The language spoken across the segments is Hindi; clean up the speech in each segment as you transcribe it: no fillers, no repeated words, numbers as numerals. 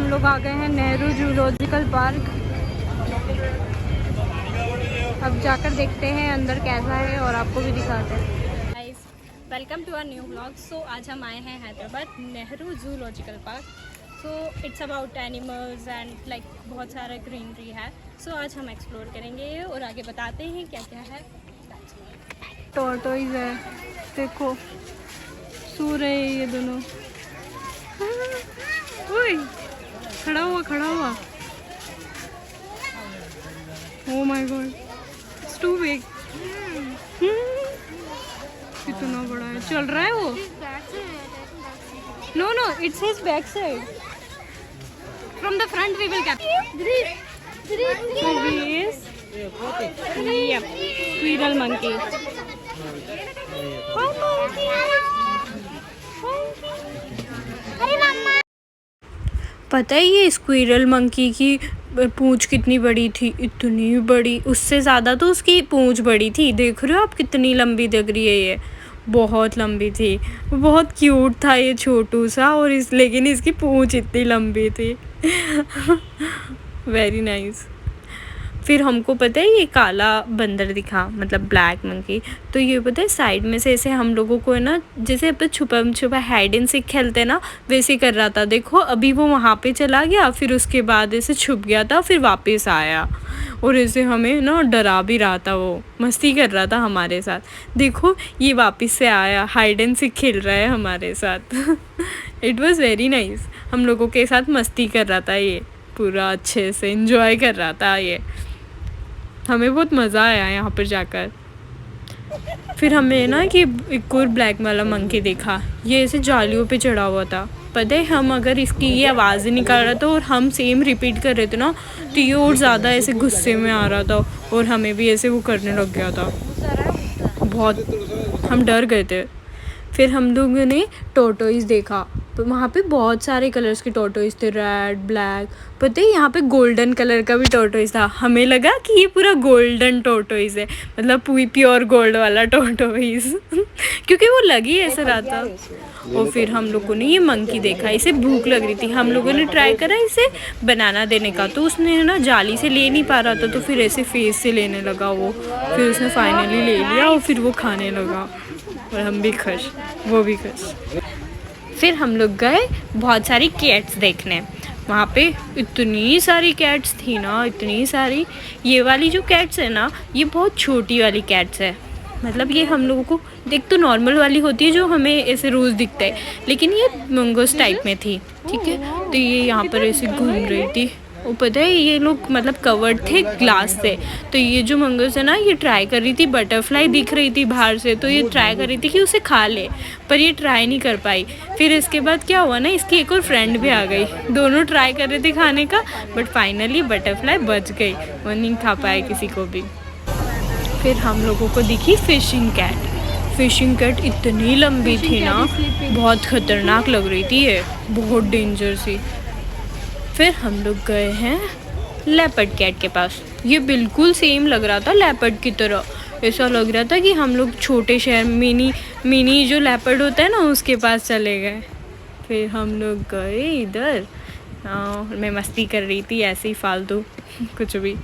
हम लोग आ गए हैं नेहरू जूलॉजिकल पार्क। अब जाकर देखते हैं अंदर कैसा है और आपको भी दिखाते हैं। Guys, welcome to our new vlog. So आज हम आए हैं Hyderabad Nehru zoological park. So it's about animals and like बहुत सारा ग्रीनरी है। सो आज हम एक्सप्लोर करेंगे और आगे बताते हैं क्या क्या है। टॉर्टोइज है, देखो सो रहे हैं ये दोनों। ओए, खड़ा हुआ। Oh my God, it's too big. कितना बड़ा है, चल रहा है वो। No it's his back side. From the front we will capture. So he is squirrel monkey. Hi monkey. अरे मम्मा, पता है ये स्क्विरल मंकी की पूंछ कितनी बड़ी थी? इतनी बड़ी, उससे ज़्यादा तो उसकी पूंछ बड़ी थी। देख रहे हो आप कितनी लंबी दिख रही है ये, बहुत लंबी थी। बहुत क्यूट था ये छोटू सा, और लेकिन इसकी पूंछ इतनी लंबी थी। Very nice. फिर हमको पता है ये काला बंदर दिखा, मतलब ब्लैक मंकी। तो ये पता है साइड में से ऐसे हम लोगों को है ना, जैसे अपन छुपा हाइड एंड सीक खेलते हैं ना, वैसे कर रहा था। देखो अभी वो वहाँ पे चला गया, फिर उसके बाद ऐसे छुप गया था, फिर वापस आया और ऐसे हमें ना डरा भी रहा था। वो मस्ती कर रहा था हमारे साथ। देखो ये वापस से आया, हाइड एंड सीक खेल रहा है हमारे साथ। It was very nice. हम लोगों के साथ मस्ती कर रहा था, ये पूरा अच्छे से इंजॉय कर रहा था। ये हमें बहुत मज़ा आया यहाँ पर जाकर। फिर हमें ना कि एक और ब्लैक वाला मंकी देखा, ये ऐसे जालियों पे चढ़ा हुआ था। पता है हम अगर इसकी ये आवाज़ निकाल रहा था और हम सेम रिपीट कर रहे थे ना, तो ये और ज़्यादा ऐसे गुस्से में आ रहा था और हमें भी ऐसे वो करने लग गया था। बहुत हम डर गए थे। फिर हम लोगों ने टॉर्टोइज देखा, तो वहाँ पे बहुत सारे कलर्स के टॉर्टोइज थे, रेड, ब्लैक। पता है यहाँ पे गोल्डन कलर का भी टॉर्टोइज था। हमें लगा कि ये पूरा गोल्डन टॉर्टोइज है, मतलब पूरी प्योर गोल्ड वाला टॉर्टोइज। क्योंकि वो लग ही ऐसा रहा था। और फिर हम लोगों ने ये मंकी देखा, इसे भूख लग रही थी। हम लोगों ने ट्राई करा इसे बनाना देने का, तो उसने ना जाली से ले नहीं पा रहा था, तो फिर ऐसे फेस से लेने लगा वो। फिर उसने फाइनली ले लिया और फिर वो खाने लगा, और हम भी खुश, वो भी खुश। फिर हम लोग गए बहुत सारी कैट्स देखने। वहाँ पे इतनी सारी कैट्स थी ना, इतनी सारी। ये वाली जो कैट्स है ना, ये बहुत छोटी वाली कैट्स है। मतलब ये हम लोगों को देख तो नॉर्मल वाली होती है जो हमें ऐसे रोज़ दिखता है, लेकिन ये मंगोस टाइप में थी। ठीक है, तो ये यहाँ पर ऐसे घूम रही थी। वो पता है ये लोग मतलब कवर्ड थे ग्लास से। तो ये जो मंगोस है ना, ये ट्राई कर रही थी, बटरफ्लाई दिख रही थी बाहर से, तो ये ट्राई कर रही थी कि उसे खा ले, पर ये ट्राई नहीं कर पाई। फिर इसके बाद क्या हुआ ना, इसकी एक और फ्रेंड भी आ गई। दोनों ट्राई कर रहे थे खाने का, बट फाइनली बटरफ्लाई बच गई, वो नहीं खा पाए किसी को भी। फिर हम लोगों को दिखी फिशिंग कैट। फिशिंग कैट इतनी लंबी थी ना, बहुत ख़तरनाक लग रही थी ये, बहुत डेंजर सी। फिर हम लोग गए हैं लेपर्ड कैट के पास। ये बिल्कुल सेम लग रहा था लेपर्ड की तरह। ऐसा लग रहा था कि हम लोग छोटे शहर मिनी जो लेपर्ड होता है ना, उसके पास चले गए। फिर हम लोग गए इधर, मैं मस्ती कर रही थी ऐसे ही फालतू कुछ भी।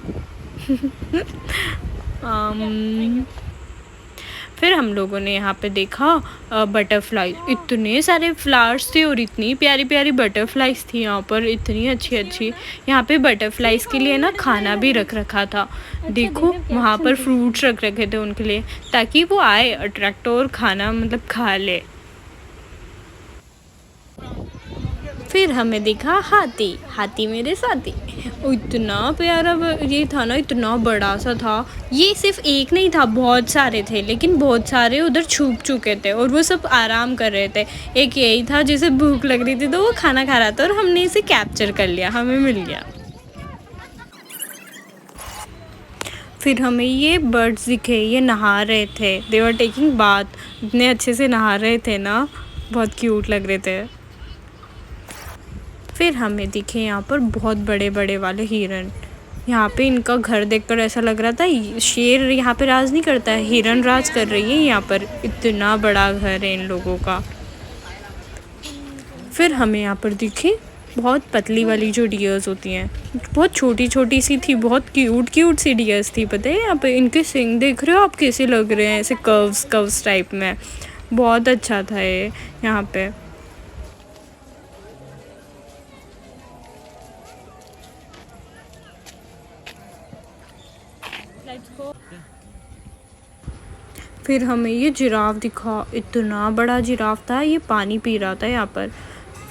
फिर हम लोगों ने यहाँ पे देखा बटरफ्लाई। इतने सारे फ्लावर्स थे और इतनी प्यारी प्यारी बटरफ्लाइज थी यहाँ पर, इतनी अच्छी अच्छी। यहाँ पे बटरफ्लाइज के लिए ना खाना भी रख रखा था। देखो वहाँ पर फ्रूट्स रख रखे थे उनके लिए, ताकि वो आए अट्रैक्ट और खाना मतलब खा ले। फिर हमें दिखा हाथी मेरे साथी। इतना प्यारा ये था ना, इतना बड़ा सा था। ये सिर्फ एक नहीं था, बहुत सारे थे, लेकिन बहुत सारे उधर छुप चुके थे और वो सब आराम कर रहे थे। एक यही था जिसे भूख लग रही थी, तो वो खाना खा रहा था और हमने इसे कैप्चर कर लिया, हमें मिल गया। फिर हमें ये बर्ड्स दिखे, ये नहा रहे थे, दे वर टेकिंग बाथ। इतने अच्छे से नहा रहे थे ना, बहुत क्यूट लग रहे थे। फिर हमें दिखे यहाँ पर बहुत बड़े बड़े वाले हिरन। यहाँ पे इनका घर देखकर ऐसा लग रहा था शेर यहाँ पे राज नहीं करता है, हिरन राज कर रही है यहाँ पर। इतना बड़ा घर है इन लोगों का। फिर हमें यहाँ पर दिखे बहुत पतली वाली जो डियर्स होती हैं, बहुत छोटी छोटी सी थी, बहुत क्यूट क्यूट सी डियर्स थी। पता है यहाँ पे इनके सिंग देख रहे हो आप कैसे लग रहे हैं, ऐसे कर्व्स कर्व्स टाइप में। बहुत अच्छा था ये यहाँ पे। फिर हमें ये जिराफ दिखा, इतना बड़ा जिराफ था, ये पानी पी रहा था यहाँ पर।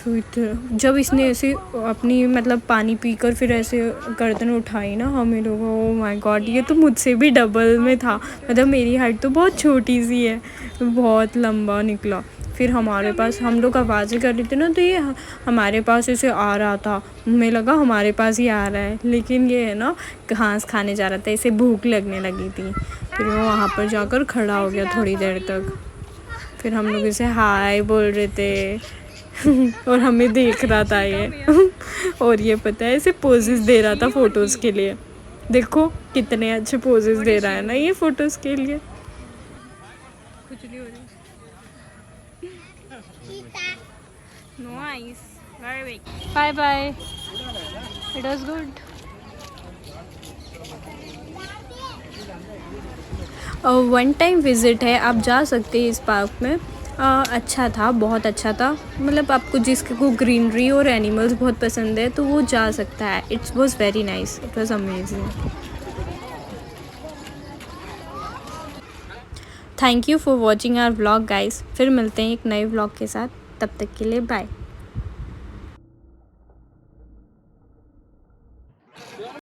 फिर जब इसने ऐसे अपनी मतलब पानी पीकर फिर ऐसे गर्दन उठाई ना, हमें लोगों ओ माय गॉड, ये तो मुझसे भी डबल में था। मतलब मेरी हाइट तो बहुत छोटी सी है, बहुत लंबा निकला। फिर हमारे पास हम लोग आवाज़ें कर रहे थे ना, तो ये हमारे पास ऐसे आ रहा था, हमें लगा हमारे पास ही आ रहा है, लेकिन ये है ना घास खाने जा रहा था, इसे भूख लगने लगी थी। फिर वो वहाँ पर जाकर खड़ा हो गया थोड़ी देर तक। फिर हम लोग इसे हाय बोल रहे थे और हमें देख रहा था ये और ये पता है इसे पोजेस दे रहा था फ़ोटोज़ के लिए। देखो कितने अच्छे पोजेस दे रहा है ना ये फ़ोटोज़ के लिए। कुछ नहीं हो रही। Nice, very big. Bye bye. It was good. One time visit है, आप जा सकते हैं इस पार्क में। अच्छा था, बहुत अच्छा था। मतलब आपको जिसको ग्रीनरी और एनिमल्स बहुत पसंद है तो वो जा सकता है। It's was very nice, it was amazing. Thank you for watching our vlog guys. फिर मिलते हैं एक नए व्लॉग के साथ, तब तक के लिए बाय।